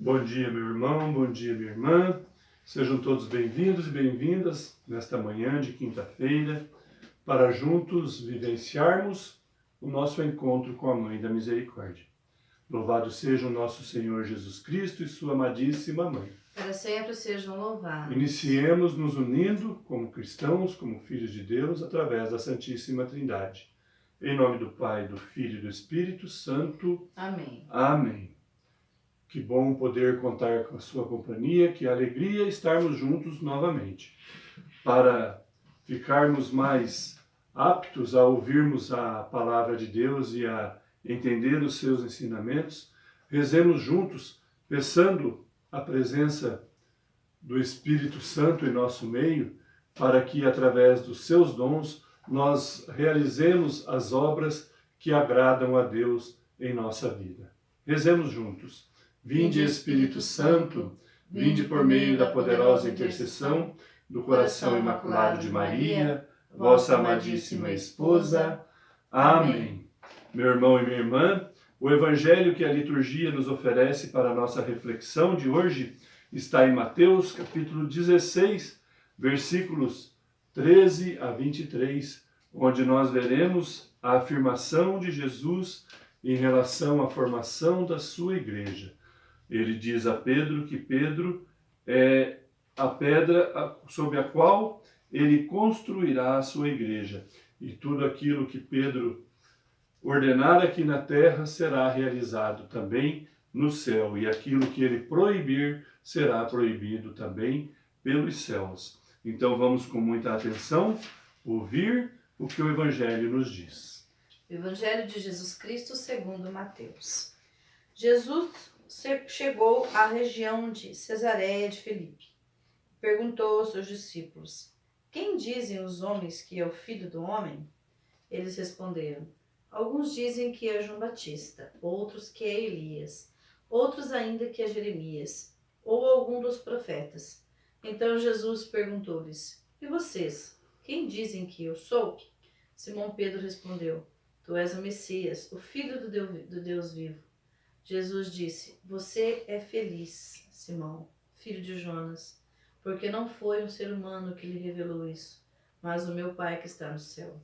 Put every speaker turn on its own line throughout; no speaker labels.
Bom dia, meu irmão, bom dia, minha irmã. Sejam todos bem-vindos e bem-vindas nesta manhã de quinta-feira para juntos vivenciarmos o nosso encontro com a Mãe da Misericórdia. Louvado seja o nosso Senhor Jesus Cristo e sua amadíssima Mãe.
Para sempre sejam louvados.
Iniciemos nos unindo como cristãos, como filhos de Deus, através da Santíssima Trindade. Em nome do Pai, do Filho e do Espírito Santo.
Amém.
Amém. Que bom poder contar com a sua companhia, que alegria estarmos juntos novamente. Para ficarmos mais aptos a ouvirmos a palavra de Deus e a entender os seus ensinamentos, rezemos juntos, peçando a presença do Espírito Santo em nosso meio, para que através dos seus dons nós realizemos as obras que agradam a Deus em nossa vida. Rezemos juntos. Vinde, Espírito Santo, vinde por meio da poderosa intercessão do coração imaculado de Maria, vossa amadíssima esposa. Amém. Meu irmão e minha irmã, o evangelho que a liturgia nos oferece para a nossa reflexão de hoje está em Mateus, capítulo 16, versículos 13 a 23, onde nós veremos a afirmação de Jesus em relação à formação da sua igreja. Ele diz a Pedro que Pedro é a pedra sobre a qual ele construirá a sua igreja. E tudo aquilo que Pedro ordenar aqui na terra será realizado também no céu. E aquilo que ele proibir será proibido também pelos céus. Então vamos com muita atenção ouvir o que o Evangelho nos diz.
O Evangelho de Jesus Cristo segundo Mateus. Jesus chegou à região de Cesareia de Filipe. Perguntou aos seus discípulos: Quem dizem os homens que é o Filho do Homem? Eles responderam: Alguns dizem que é João Batista, outros que é Elias, outros ainda que é Jeremias, ou algum dos profetas. Então Jesus perguntou-lhes: E vocês, quem dizem que eu sou? Simão Pedro respondeu: Tu és o Messias, o Filho do Deus vivo. Jesus disse: Você é feliz, Simão, filho de Jonas, porque não foi um ser humano que lhe revelou isso, mas o meu Pai que está no céu.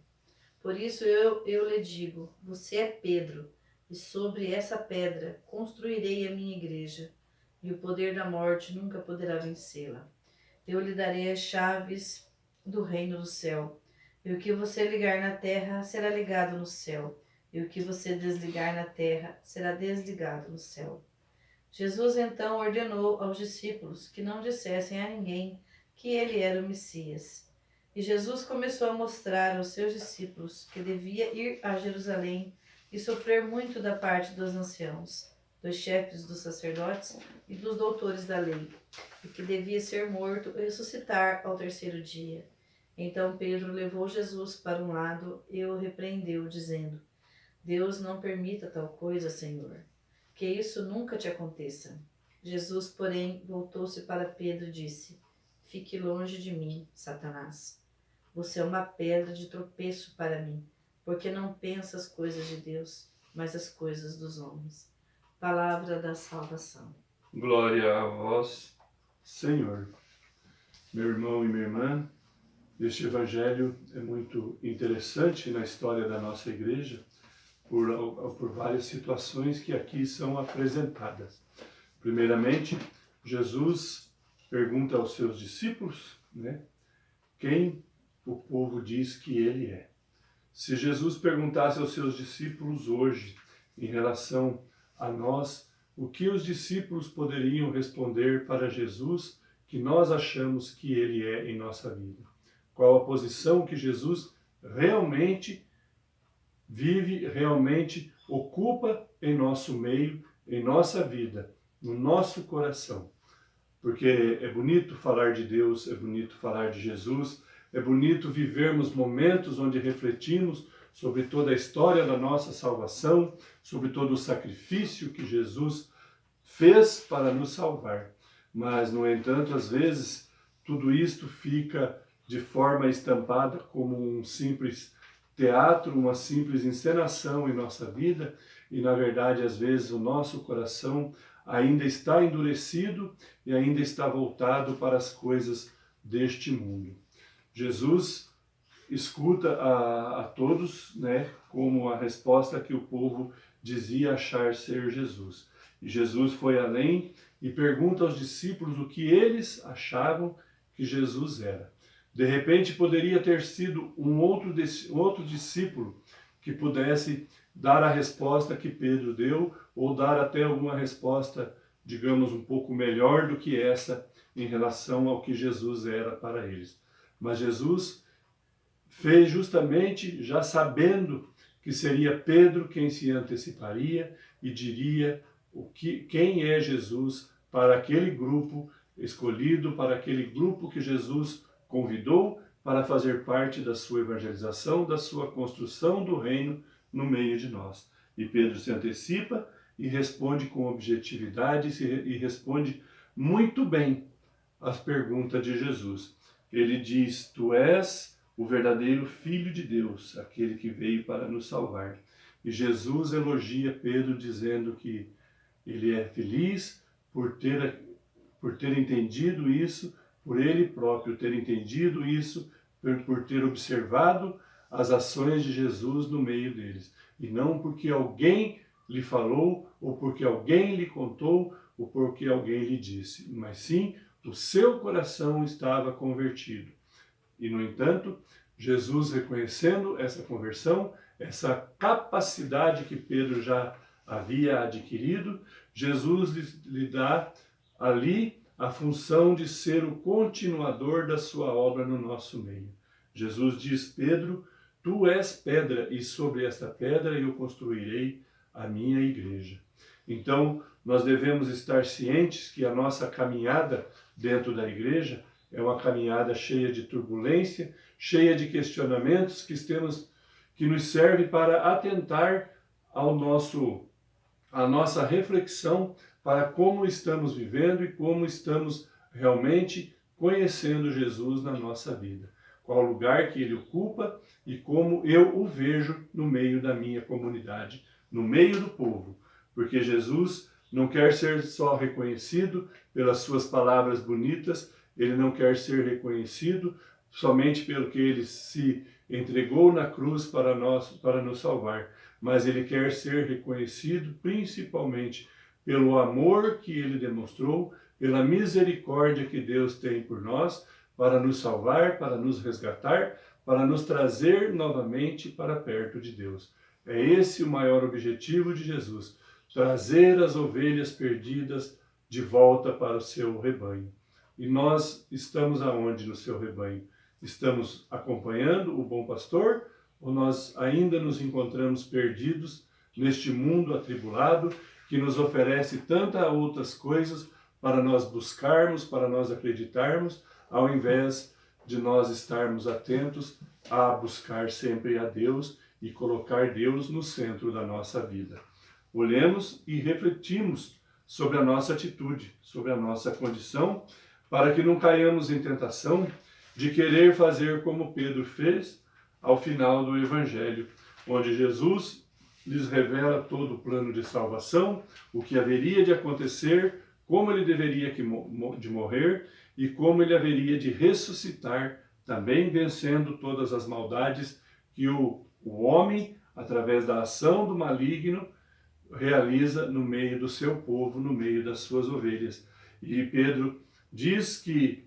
Por isso eu lhe digo: você é Pedro, e sobre essa pedra construirei a minha igreja, e o poder da morte nunca poderá vencê-la. Eu lhe darei as chaves do reino do céu, e o que você ligar na terra será ligado no céu, e o que você desligar na terra será desligado no céu. Jesus então ordenou aos discípulos que não dissessem a ninguém que ele era o Messias. E Jesus começou a mostrar aos seus discípulos que devia ir a Jerusalém e sofrer muito da parte dos anciãos, dos chefes dos sacerdotes e dos doutores da lei, e que devia ser morto e ressuscitar ao terceiro dia. Então Pedro levou Jesus para um lado e o repreendeu, dizendo: Deus não permita tal coisa, Senhor, que isso nunca te aconteça. Jesus, porém, voltou-se para Pedro e disse: Fique longe de mim, Satanás. Você é uma pedra de tropeço para mim, porque não pensa as coisas de Deus, mas as coisas dos homens. Palavra da salvação.
Glória a vós, Senhor. Meu irmão e minha irmã, este evangelho é muito interessante na história da nossa igreja, por várias situações que aqui são apresentadas. Primeiramente, Jesus pergunta aos seus discípulos, quem o povo diz que ele é. Se Jesus perguntasse aos seus discípulos hoje, em relação a nós, o que os discípulos poderiam responder para Jesus que nós achamos que ele é em nossa vida? Qual a posição que Jesus realmente vive, realmente ocupa em nosso meio, em nossa vida, no nosso coração? Porque é bonito falar de Deus, é bonito falar de Jesus, é bonito vivermos momentos onde refletimos sobre toda a história da nossa salvação, sobre todo o sacrifício que Jesus fez para nos salvar. Mas, no entanto, às vezes, tudo isto fica de forma estampada como um simples teatro, uma simples encenação em nossa vida, e, na verdade, às vezes, o nosso coração ainda está endurecido e ainda está voltado para as coisas deste mundo. Jesus escuta a todos, né, como a resposta que o povo dizia achar ser Jesus. E Jesus foi além e pergunta aos discípulos o que eles achavam que Jesus era. De repente poderia ter sido um outro discípulo que pudesse dar a resposta que Pedro deu, ou dar até alguma resposta, digamos, um pouco melhor do que essa em relação ao que Jesus era para eles. Mas Jesus fez justamente já sabendo que seria Pedro quem se anteciparia e diria quem é Jesus para aquele grupo escolhido, para aquele grupo que Jesus convidou para fazer parte da sua evangelização, da sua construção do reino no meio de nós. E Pedro se antecipa e responde com objetividade e responde muito bem às perguntas de Jesus. Ele diz: Tu és o verdadeiro Filho de Deus, aquele que veio para nos salvar. E Jesus elogia Pedro dizendo que ele é feliz por ter entendido isso, por ele próprio ter entendido isso, por ter observado as ações de Jesus no meio deles. E não porque alguém lhe falou, ou porque alguém lhe contou, ou porque alguém lhe disse, mas sim o seu coração estava convertido. E, no entanto, Jesus, reconhecendo essa conversão, essa capacidade que Pedro já havia adquirido, Jesus lhe dá ali a função de ser o continuador da sua obra no nosso meio. Jesus diz: Pedro, tu és pedra, e sobre esta pedra eu construirei a minha igreja. Então, nós devemos estar cientes que a nossa caminhada dentro da igreja é uma caminhada cheia de turbulência, cheia de questionamentos que nos serve para atentar à nossa reflexão para como estamos vivendo e como estamos realmente conhecendo Jesus na nossa vida. Qual lugar que ele ocupa e como eu o vejo no meio da minha comunidade, no meio do povo. Porque Jesus não quer ser só reconhecido pelas suas palavras bonitas, ele não quer ser reconhecido somente pelo que ele se entregou na cruz para nos salvar, mas ele quer ser reconhecido principalmente pelo amor que ele demonstrou, pela misericórdia que Deus tem por nós, para nos salvar, para nos resgatar, para nos trazer novamente para perto de Deus. É esse o maior objetivo de Jesus, trazer as ovelhas perdidas de volta para o seu rebanho. E nós estamos aonde no seu rebanho? Estamos acompanhando o bom pastor ou nós ainda nos encontramos perdidos neste mundo atribulado que nos oferece tantas outras coisas para nós buscarmos, para nós acreditarmos, ao invés de nós estarmos atentos a buscar sempre a Deus e colocar Deus no centro da nossa vida. Olhemos e refletimos sobre a nossa atitude, sobre a nossa condição, para que não caiamos em tentação de querer fazer como Pedro fez ao final do Evangelho, onde Jesus lhes revela todo o plano de salvação, o que haveria de acontecer, como ele deveria de morrer e como ele haveria de ressuscitar, também vencendo todas as maldades que o homem, através da ação do maligno, realiza no meio do seu povo, no meio das suas ovelhas. E Pedro diz que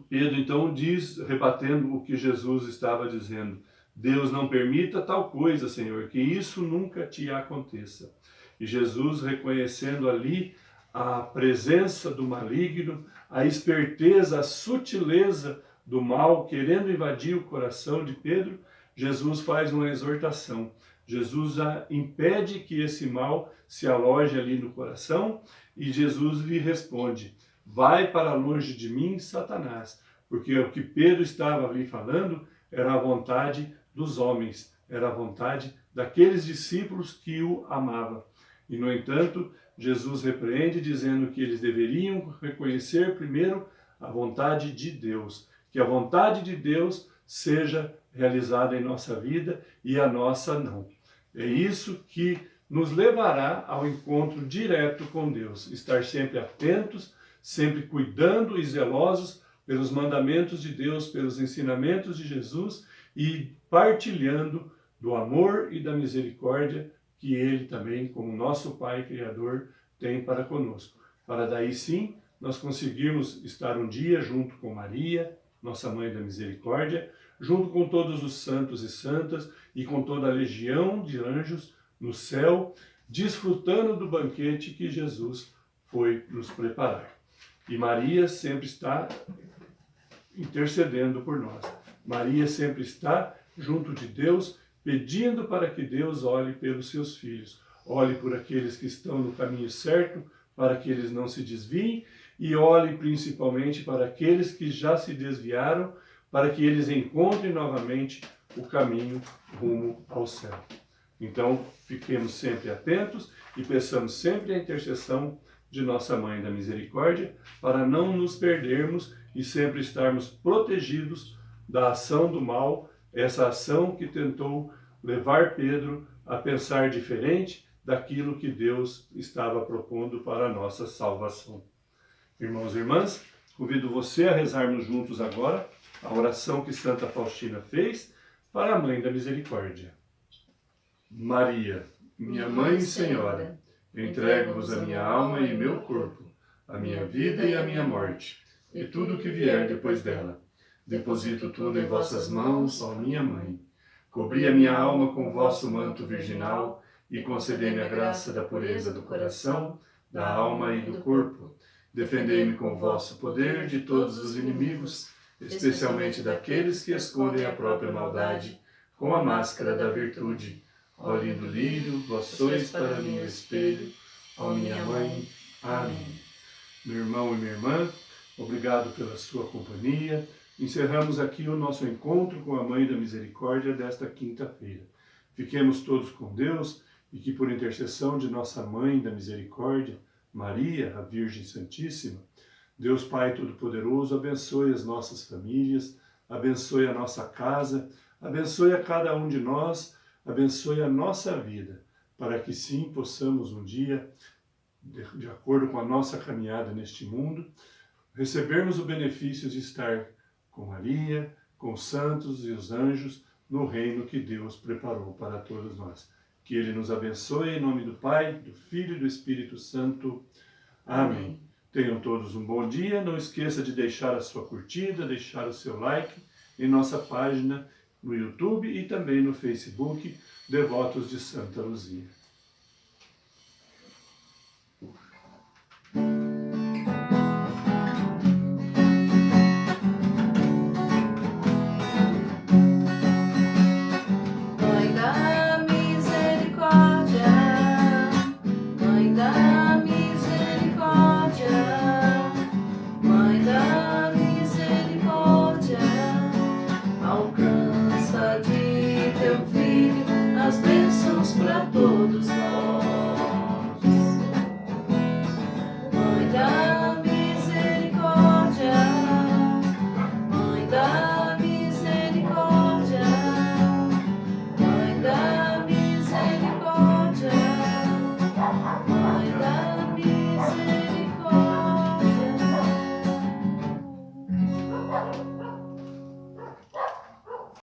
Pedro então diz, rebatendo o que Jesus estava dizendo: Deus não permita tal coisa, Senhor, que isso nunca te aconteça. E Jesus, reconhecendo ali a presença do maligno, a esperteza, a sutileza do mal, querendo invadir o coração de Pedro, Jesus faz uma exortação. Jesus já impede que esse mal se aloje ali no coração e Jesus lhe responde: vai para longe de mim, Satanás, porque o que Pedro estava ali falando era a vontade dos homens, era a vontade daqueles discípulos que o amavam. E, no entanto, Jesus repreende dizendo que eles deveriam reconhecer primeiro a vontade de Deus, que a vontade de Deus seja realizada em nossa vida e a nossa não. É isso que nos levará ao encontro direto com Deus. Estar sempre atentos, sempre cuidando e zelosos pelos mandamentos de Deus, pelos ensinamentos de Jesus e partilhando do amor e da misericórdia que Ele também, como nosso Pai Criador, tem para conosco. Para daí sim, nós conseguirmos estar um dia junto com Maria, nossa Mãe da Misericórdia, junto com todos os santos e santas e com toda a legião de anjos no céu, desfrutando do banquete que Jesus foi nos preparar. E Maria sempre está intercedendo por nós. Maria sempre está junto de Deus, pedindo para que Deus olhe pelos seus filhos, olhe por aqueles que estão no caminho certo, para que eles não se desviem, e olhe principalmente para aqueles que já se desviaram, para que eles encontrem novamente o caminho rumo ao céu. Então, fiquemos sempre atentos e peçamos sempre a intercessão de nossa Mãe da Misericórdia, para não nos perdermos e sempre estarmos protegidos da ação do mal, essa ação que tentou levar Pedro a pensar diferente daquilo que Deus estava propondo para a nossa salvação. Irmãos e irmãs, convido você a rezarmos juntos agora a oração que Santa Faustina fez para a Mãe da Misericórdia. Maria, minha Mãe e Senhora, entrego-vos a minha alma e meu corpo, a minha vida e a minha morte, e tudo o que vier depois dela. Deposito tudo em vossas mãos, ó minha Mãe. Cobri a minha alma com vosso manto virginal e concedei-me a graça da pureza do coração, da alma e do corpo. Defendei-me com vosso poder de todos os inimigos, especialmente daqueles que escondem a própria maldade, com a máscara da virtude. Ó lindo lírio, vós sois para mim o espelho, ó minha Mãe. Amém. Meu irmão e minha irmã, obrigado pela sua companhia. Encerramos aqui o nosso encontro com a Mãe da Misericórdia desta quinta-feira. Fiquemos todos com Deus e que por intercessão de nossa Mãe da Misericórdia, Maria, a Virgem Santíssima, Deus Pai Todo-Poderoso abençoe as nossas famílias, abençoe a nossa casa, abençoe a cada um de nós, abençoe a nossa vida, para que sim possamos um dia, de acordo com a nossa caminhada neste mundo, recebermos o benefício de estar com Maria, com os santos e os anjos, no reino que Deus preparou para todos nós. Que Ele nos abençoe em nome do Pai, do Filho e do Espírito Santo. Amém. Tenham todos um bom dia. Não esqueça de deixar a sua curtida, deixar o seu like em nossa página no YouTube e também no Facebook, Devotos de Santa Luzia.